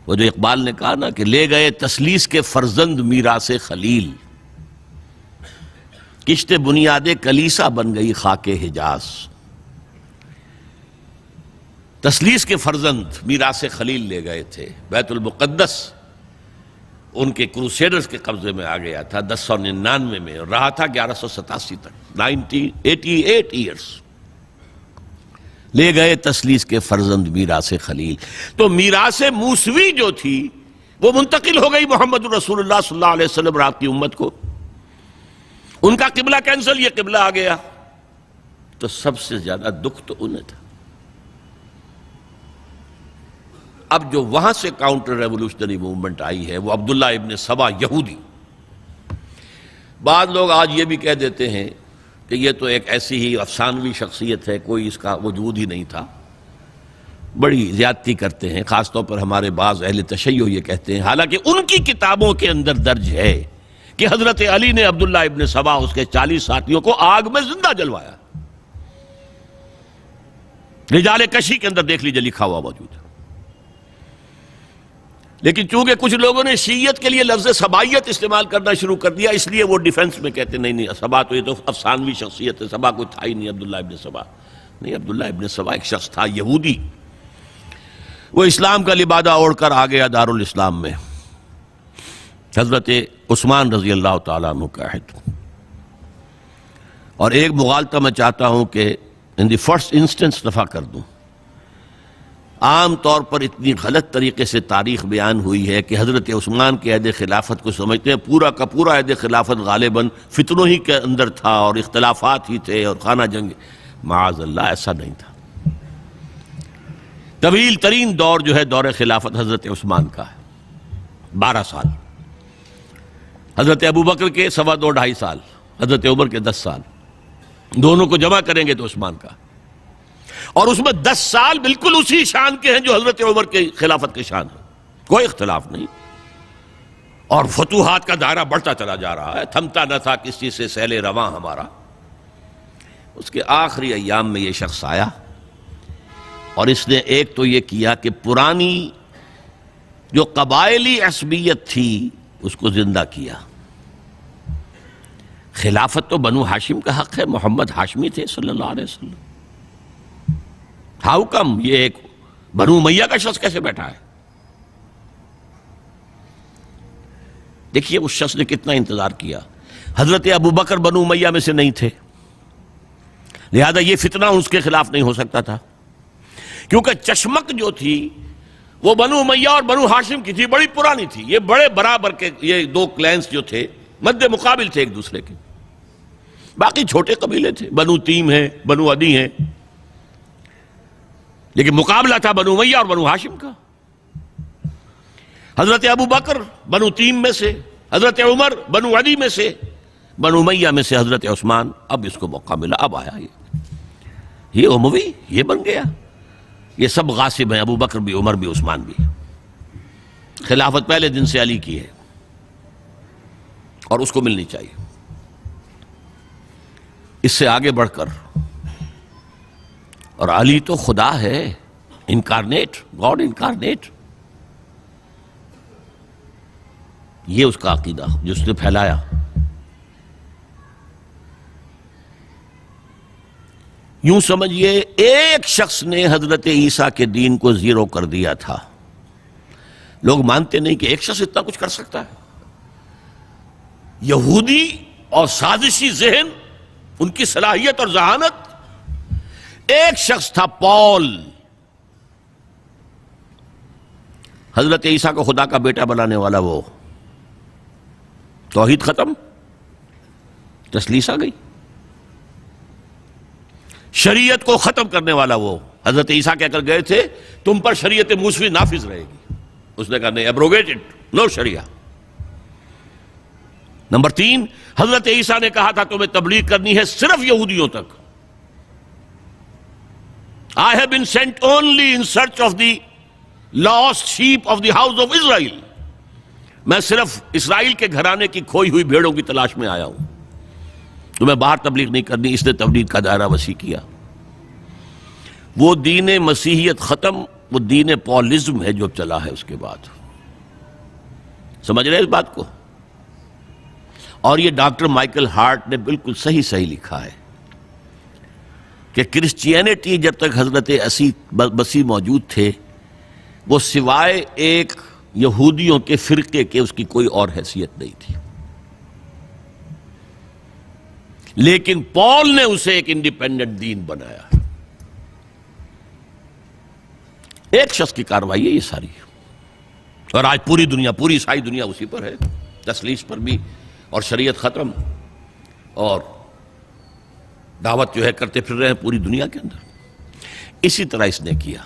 وہ جو اقبال نے کہا نا کہ لے گئے تسلیس کے فرزند میراث خلیل، کشت بنیاد کلیسا بن گئی خاک حجاز۔ تسلیس کے فرزند میراث خلیل لے گئے تھے، بیت المقدس ان کے کروسیڈرز کے قبضے میں آ گیا تھا 1099 میں، اور رہا تھا 1187 تک، 88 ایئرز۔ لے گئے تسلیس کے فرزند میراث خلیل، تو میراث موسوی جو تھی وہ منتقل ہو گئی محمد رسول اللہ صلی اللہ علیہ وسلم رات کی امت کو۔ ان کا قبلہ کینسل، یہ قبلہ آ گیا، تو سب سے زیادہ دکھ تو انہیں تھا۔ اب جو وہاں سے کاؤنٹر ریولوشنری موومنٹ آئی ہے وہ عبداللہ ابن سبا یہودی۔ بعض لوگ آج یہ بھی کہہ دیتے ہیں کہ یہ تو ایک ایسی ہی افسانوی شخصیت ہے، کوئی اس کا وجود ہی نہیں تھا۔ بڑی زیادتی کرتے ہیں، خاص طور پر ہمارے بعض اہل تشیع یہ کہتے ہیں، حالانکہ ان کی کتابوں کے اندر درج ہے کہ حضرت علی نے عبداللہ ابن سبا اس کے 40 ساتھیوں کو آگ میں زندہ جلوایا۔ رجال کشی کے اندر دیکھ لیجیے، لکھا ہوا موجود ہے۔ لیکن چونکہ کچھ لوگوں نے شیعت کے لیے لفظ سبائیت استعمال کرنا شروع کر دیا، اس لیے وہ ڈیفنس میں کہتے نہیں سبا تو یہ تو افسانوی شخصیت ہے، سبا کوئی تھا ہی نہیں عبداللہ ابن سبا۔ نہیں، عبداللہ ابن سبا ایک شخص تھا یہودی، وہ اسلام کا لبادہ اوڑھ کر آ گیا دارالاسلام میں۔ حضرت عثمان رضی اللہ تعالیٰ عنہ کا عہد۔ اور ایک مغالطہ میں چاہتا ہوں کہ ان دی فرسٹ انسٹنس دفع کر دوں۔ عام طور پر اتنی غلط طریقے سے تاریخ بیان ہوئی ہے کہ حضرت عثمان کے عہد خلافت کو سمجھتے ہیں پورا کا پورا عہد خلافت غالباً فتنوں ہی کے اندر تھا اور اختلافات ہی تھے اور خانہ جنگ۔ معاذ اللہ، ایسا نہیں تھا۔ طویل ترین دور جو ہے دور خلافت حضرت عثمان کا ہے، 12 سال۔ حضرت ابوبکر کے 2.5 سال، حضرت عمر کے 10 سال، دونوں کو جمع کریں گے تو عثمان کا، اور اس میں 10 سال بالکل اسی شان کے ہیں جو حضرت عمر کے خلافت کے شان ہے، کوئی اختلاف نہیں۔ اور فتوحات کا دائرہ بڑھتا چلا جا رہا ہے، تھمتا نہ تھا کسی سے سیل رواں ہمارا۔ اس کے آخری ایام میں یہ شخص آیا اور اس نے ایک تو یہ کیا کہ پرانی جو قبائلی عصبیت تھی اس کو زندہ کیا۔ خلافت تو بنو ہاشم کا حق ہے، محمد ہاشمی تھے صلی اللہ علیہ وسلم۔ ہاؤ کم یہ ایک بنو امیہ کا شخص کیسے بیٹھا ہے؟ دیکھیے اس شخص نے کتنا انتظار کیا۔ حضرت ابوبکر بنو امیہ میں سے نہیں تھے، لہذا یہ فتنہ اس کے خلاف نہیں ہو سکتا تھا، کیونکہ چشمک جو تھی وہ بنو امیہ اور بنو ہاشم کی تھی، بڑی پرانی تھی۔ یہ بڑے برابر کے یہ دو کلینز جو تھے مد مقابل تھے ایک دوسرے کے، باقی چھوٹے قبیلے تھے، بنو تیم ہیں، بنو عدی ہیں، لیکن مقابلہ تھا بنو امیہ اور بنو ہاشم کا۔ حضرت ابوبکر بنو تیم میں سے، حضرت عمر بنو عدی میں سے، بنو امیہ میں سے حضرت عثمان۔ اب اس کو موقع ملا، اب آیا یہ اموی، یہ بن گیا۔ یہ سب غاصب ہیں، ابوبکر بھی، عمر بھی، عثمان بھی۔ خلافت پہلے دن سے علی کی ہے اور اس کو ملنی چاہیے۔ اس سے آگے بڑھ کر، اور علی تو خدا ہے، انکارنیٹ، گاڈ انکارنیٹ، یہ اس کا عقیدہ جو اس نے پھیلایا۔ یوں سمجھئے ایک شخص نے حضرت عیسیٰ کے دین کو زیرو کر دیا تھا۔ لوگ مانتے نہیں کہ ایک شخص اتنا کچھ کر سکتا ہے۔ یہودی اور سازشی ذہن، ان کی صلاحیت اور ذہانت۔ ایک شخص تھا پال، حضرت عیسیٰ کو خدا کا بیٹا بنانے والا۔ وہ توحید ختم، تسلیس آ گئی۔ شریعت کو ختم کرنے والا وہ حضرت عیسیٰ کہہ کر گئے تھے تم پر شریعت موسوی نافذ رہے گی، اس نے کہا نہیں، ایبروگیٹڈ، نو شریعہ۔ نمبر 3، حضرت عیسیٰ نے کہا تھا تمہیں تبلیغ کرنی ہے صرف یہودیوں تک۔ I have been sent only in search of the lost sheep of the house of Israel۔ میں صرف اسرائیل کے گھرانے کی کھوئی ہوئی بھیڑوں کی تلاش میں آیا ہوں، تمہیں باہر تبلیغ نہیں کرنی۔ اس نے تبلیغ کا دائرہ وسیع کیا۔ وہ دین مسیحیت ختم وہ دین پالزم ہے جو چلا ہے اس کے بعد. سمجھ رہے اس بات کو؟ اور یہ ڈاکٹر مائیکل ہارٹ نے بالکل صحیح لکھا ہے کہ کرسچینٹی جب تک حضرت مسیح موجود تھے وہ سوائے ایک یہودیوں کے فرقے کے اس کی کوئی اور حیثیت نہیں تھی، لیکن پال نے اسے ایک انڈیپینڈنٹ دین بنایا. ایک شخص کی کاروائی ہے یہ ساری، اور آج پوری دنیا، پوری عیسائی دنیا اسی پر ہے، تسلیس پر بھی، اور شریعت ختم، اور دعوت جو ہے کرتے پھر رہے ہیں پوری دنیا کے اندر. اسی طرح اس نے کیا،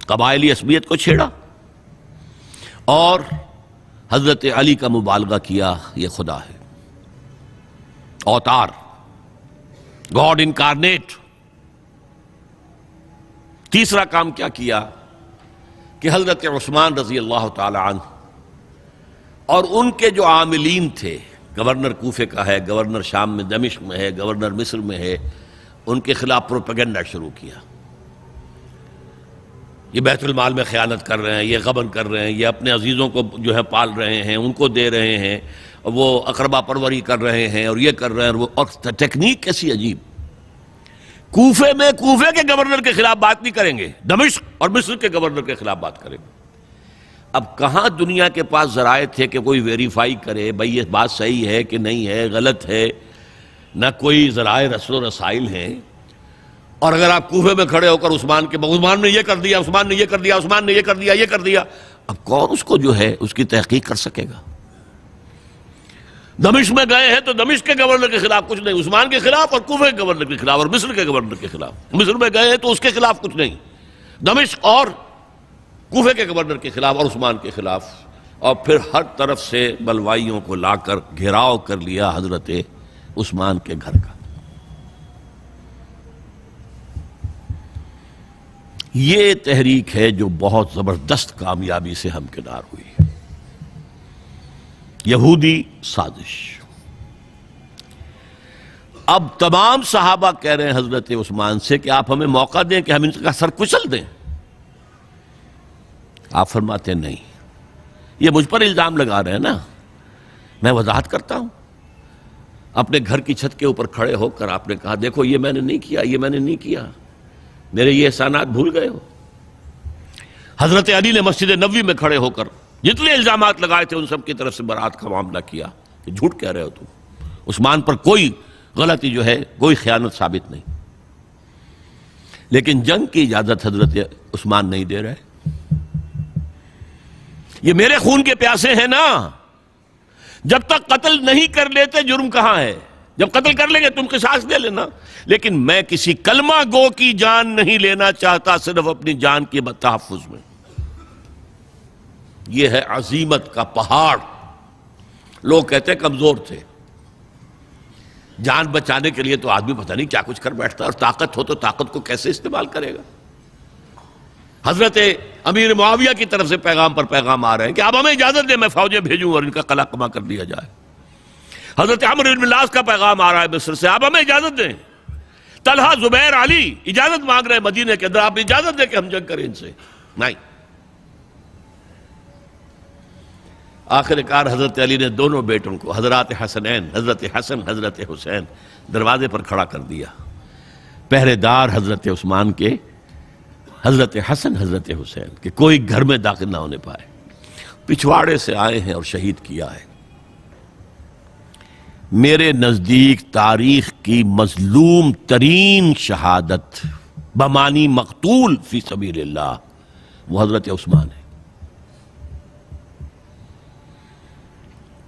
قبائلی عصبیت کو چھیڑا اور حضرت علی کا مبالغہ کیا یہ خدا ہے، اوتار، گاڈ انکارنیٹ. تیسرا کام کیا کیا کہ حضرت عثمان رضی اللہ تعالی عنہ اور ان کے جو عاملین تھے، گورنر کوفے کا ہے، گورنر شام میں دمشق میں ہے، گورنر مصر میں ہے، ان کے خلاف پروپیگنڈا شروع کیا. یہ بیت المال میں خیانت کر رہے ہیں، یہ غبن کر رہے ہیں، یہ اپنے عزیزوں کو جو ہے پال رہے ہیں، ان کو دے رہے ہیں، وہ اقربا پروری کر رہے ہیں، اور یہ کر رہے ہیں. اور ٹیکنیک کیسی عجیب، کوفے میں کوفے کے گورنر کے خلاف بات نہیں کریں گے، دمشق اور مصر کے گورنر کے خلاف بات کریں گے. اب کہاں دنیا کے پاس ذرائع تھے کہ کوئی ویریفائی کرے بھئی یہ بات صحیح ہے کہ نہیں ہے، غلط ہے، نہ کوئی ذرائع رسل و رسائل ہیں. اور اگر آپ کوفے میں کھڑے ہو کر عثمان نے یہ کر دیا، عثمان نے یہ کر دیا، عثمان نے یہ کر دیا، یہ کر دیا، اب کون اس کو جو ہے اس کی تحقیق کر سکے گا؟ دمشق میں گئے ہیں تو دمشق کے گورنر کے خلاف کچھ نہیں، عثمان کے خلاف، اور کوفے کے گورنر کے خلاف، اور مصر کے گورنر کے خلاف. مصر میں گئے ہیں تو اس کے خلاف کچھ نہیں، دمشق اور کوفے کے گورنر کے خلاف اور عثمان کے خلاف. اور پھر ہر طرف سے بلوائیوں کو لا کر گھیراؤ کر لیا حضرت عثمان کے گھر کا. یہ تحریک ہے جو بہت زبردست کامیابی سے ہمکنار ہوئی. یہودی سازش. اب تمام صحابہ کہہ رہے ہیں حضرت عثمان سے کہ آپ ہمیں موقع دیں کہ ہم ان کا سر کچل دیں. آپ فرماتے نہیں، یہ مجھ پر الزام لگا رہے ہیں نا، میں وضاحت کرتا ہوں. اپنے گھر کی چھت کے اوپر کھڑے ہو کر آپ نے کہا دیکھو یہ میں نے نہیں کیا، یہ میں نے نہیں کیا، میرے یہ احسانات بھول گئے ہو. حضرت علی نے مسجد نبوی میں کھڑے ہو کر جتنے الزامات لگائے تھے ان سب کی طرف سے برات کا معاملہ کیا کہ جھوٹ کہہ رہے ہو تم، عثمان پر کوئی غلطی جو ہے، کوئی خیانت ثابت نہیں. لیکن جنگ کی اجازت حضرت عثمان نہیں دے رہے. یہ میرے خون کے پیاسے ہیں نا، جب تک قتل نہیں کر لیتے جرم کہاں ہے؟ جب قتل کر لیں گے تم قصاص دے لینا. لیکن میں کسی کلمہ گو کی جان نہیں لینا چاہتا، صرف اپنی جان کے تحفظ میں. یہ ہے عزیمت کا پہاڑ. لوگ کہتے ہیں کمزور تھے، جان بچانے کے لیے تو آدمی پتہ نہیں کیا کچھ کر بیٹھتا، اور طاقت ہو تو طاقت کو کیسے استعمال کرے گا. حضرت امیر معاویہ کی طرف سے پیغام پر پیغام آ رہے ہیں کہ آپ ہمیں اجازت دیں میں فوجیں بھیجوں اور ان کا قلع کما کر دیا جائے. حضرت عمرو بن العاص کا پیغام آ رہا ہے مصر سے، آپ ہمیں اجازت دیں. طلحہ، زبیر، علی اجازت مانگ رہے ہیں مدینے کے اندر، آپ اجازت دیں کہ ہم جنگ کریں ان سے. نہیں. آخر کار حضرت علی نے دونوں بیٹوں کو، حضرات حسنین، حضرت حسن، حضرت حسین، دروازے پر کھڑا کر دیا. پہرے دار حضرت عثمان کے، حضرت حسن، حضرت حسین، کہ کوئی گھر میں داخل نہ ہونے پائے. پچھواڑے سے آئے ہیں اور شہید کیا ہے. میرے نزدیک تاریخ کی مظلوم ترین شہادت بمانی مقتول فی سبیل اللہ وہ حضرت عثمان ہے.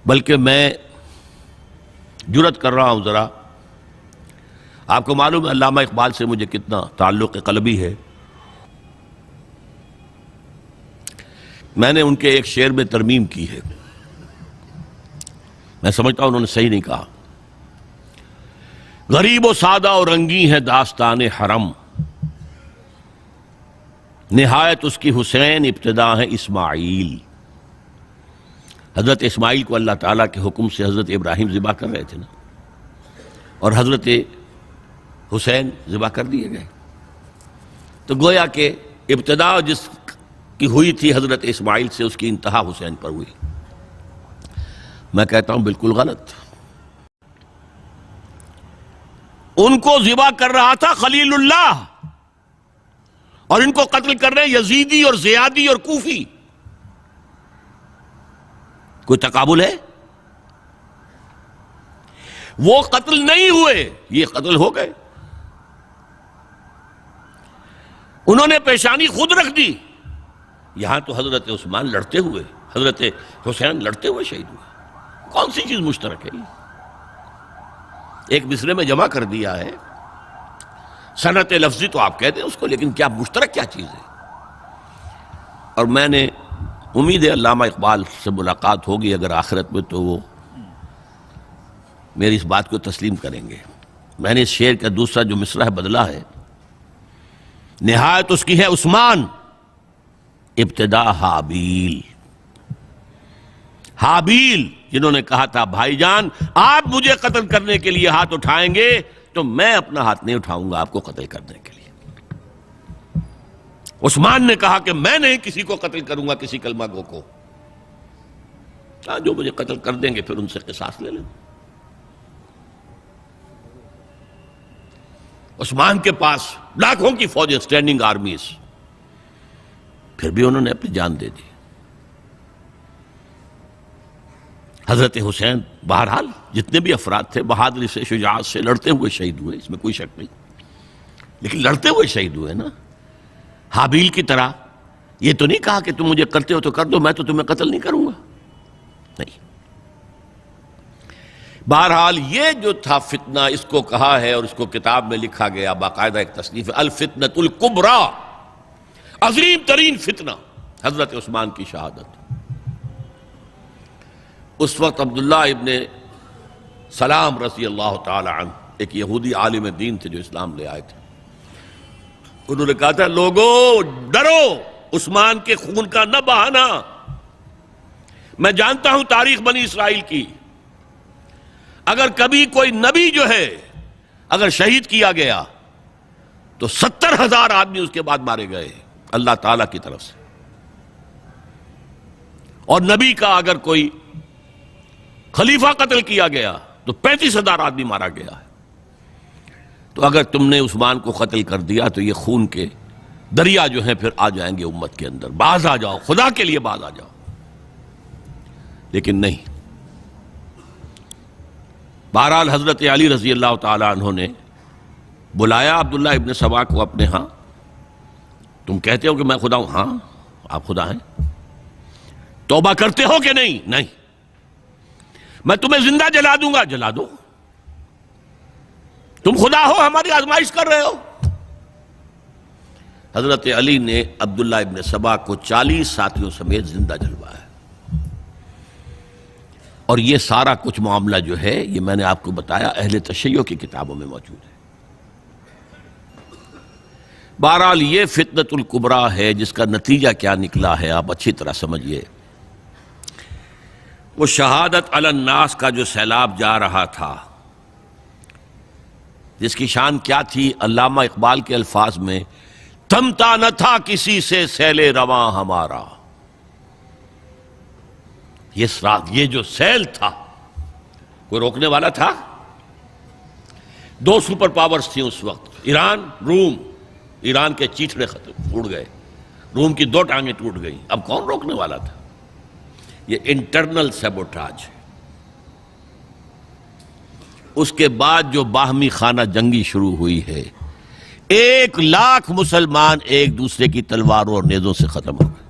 بلکہ میں جرات کر رہا ہوں ذرا، آپ کو معلوم ہے علامہ اقبال سے مجھے کتنا تعلق قلبی ہے. میں نے ان کے ایک شعر میں ترمیم کی ہے، میں سمجھتا ہوں انہوں نے صحیح نہیں کہا. غریب و سادہ اور رنگی ہے داستان حرم، نہایت اس کی حسین ابتدا ہے اسماعیل. حضرت اسماعیل کو اللہ تعالیٰ کے حکم سے حضرت ابراہیم ذبح کر رہے تھے نا، اور حضرت حسین ذبح کر دیے گئے. تو گویا کہ ابتدا جس کی ہوئی تھی حضرت اسماعیل سے، اس کی انتہا حسین پر ہوئی۔ میں کہتا ہوں بالکل غلط۔ ان کو ذبح کر رہا تھا خلیل اللہ، اور ان کو قتل کر رہے یزیدی اور زیادی اور کوفی۔ کوئی تقابل ہے؟ وہ قتل نہیں ہوئے، یہ قتل ہو گئے۔ انہوں نے پیشانی خود رکھ دی۔ یہاں تو حضرت عثمان لڑتے ہوئے، حضرت حسین لڑتے ہوئے شہید ہوئے۔ کون سی چیز مشترک ہے؟ ایک مصرے میں جمع کر دیا ہے، صنعت لفظی تو آپ کہتے ہیں اس کو، لیکن کیا مشترک کیا چیز ہے؟ اور میں نے امید ہے علامہ اقبال سے ملاقات ہوگی اگر آخرت میں، تو وہ میری اس بات کو تسلیم کریں گے۔ میں نے اس شعر کا دوسرا جو مصرع ہے بدلا ہے، نہایت اس کی ہے عثمان، ابتدا حابیل۔ حابیل جنہوں نے کہا تھا بھائی جان آپ مجھے قتل کرنے کے لیے ہاتھ اٹھائیں گے تو میں اپنا ہاتھ نہیں اٹھاؤں گا آپ کو قتل کرنے کے لیے۔ عثمان نے کہا کہ میں نہیں کسی کو قتل کروں گا، کسی کلمہ گو کو، جو مجھے قتل کر دیں گے پھر ان سے قصاص لے لیں۔ عثمان کے پاس لاکھوں کی فوجیں، سٹینڈنگ آرمیز، پھر بھی انہوں نے اپنی جان دے دی۔ حضرت حسین بہرحال جتنے بھی افراد تھے بہادری سے، شجاعت سے لڑتے ہوئے شہید ہوئے، اس میں کوئی شک نہیں، لیکن لڑتے ہوئے شہید ہوئے نا۔ حابیل کی طرح یہ تو نہیں کہا کہ تم مجھے کرتے ہو تو کر دو، میں تو تمہیں قتل نہیں کروں گا، نہیں۔ بہرحال یہ جو تھا فتنہ، اس کو کہا ہے اور اس کو کتاب میں لکھا گیا، باقاعدہ ایک تصنیف ہے، الفتنۃ الکبریٰ، عظیم ترین فتنہ، حضرت عثمان کی شہادت۔ اس وقت عبداللہ ابن سلام رضی اللہ تعالی عنہ ایک یہودی عالم دین تھے جو اسلام لے آئے تھے، انہوں نے کہا تھا لوگوں ڈرو، عثمان کے خون کا نہ بہانا۔ میں جانتا ہوں تاریخ بنی اسرائیل کی، اگر کبھی کوئی نبی جو ہے اگر شہید کیا گیا تو 70,000 آدمی اس کے بعد مارے گئے اللہ تعالیٰ کی طرف سے، اور نبی کا اگر کوئی خلیفہ قتل کیا گیا تو 35,000 آدمی مارا گیا ہے۔ تو اگر تم نے عثمان کو قتل کر دیا تو یہ خون کے دریا جو ہیں پھر آ جائیں گے امت کے اندر، باز آ جاؤ، خدا کے لیے باز آ جاؤ۔ لیکن نہیں، بہرحال حضرت علی رضی اللہ تعالی عنہ نے بلایا عبداللہ ابن سبا کو اپنے ہاں۔ تم کہتے ہو کہ میں خدا ہوں؟ ہاں آپ خدا ہیں۔ توبہ کرتے ہو کہ نہیں؟ نہیں۔ میں تمہیں زندہ جلا دوں گا، جلا دو۔ تم خدا ہو، ہماری آزمائش کر رہے ہو۔ حضرت علی نے عبداللہ ابن سبا کو 40 ساتھیوں سمیت زندہ جلوایا، اور یہ سارا کچھ معاملہ جو ہے یہ میں نے آپ کو بتایا اہل تشیع کی کتابوں میں موجود ہے۔ بہرحال یہ فتنۃ الکبریٰ ہے، جس کا نتیجہ کیا نکلا ہے آپ اچھی طرح سمجھیے۔ وہ شہادت علی الناس کا جو سیلاب جا رہا تھا، جس کی شان کیا تھی، علامہ اقبال کے الفاظ میں تھمتا نہ تھا کسی سے سیل رواں ہمارا۔ یہ جو سیل تھا کوئی روکنے والا تھا؟ 2 سپر پاورز تھیں اس وقت، ایران، روم۔ ایران کے چیتڑے ٹوٹ گئے، روم کی 2 ٹانگیں ٹوٹ گئیں، اب کون روکنے والا تھا؟ یہ انٹرنل سیبوٹاج ہے۔ اس کے بعد جو باہمی خانہ جنگی شروع ہوئی ہے، 1 لاکھ مسلمان ایک دوسرے کی تلواروں اور نیزوں سے ختم ہو گئے۔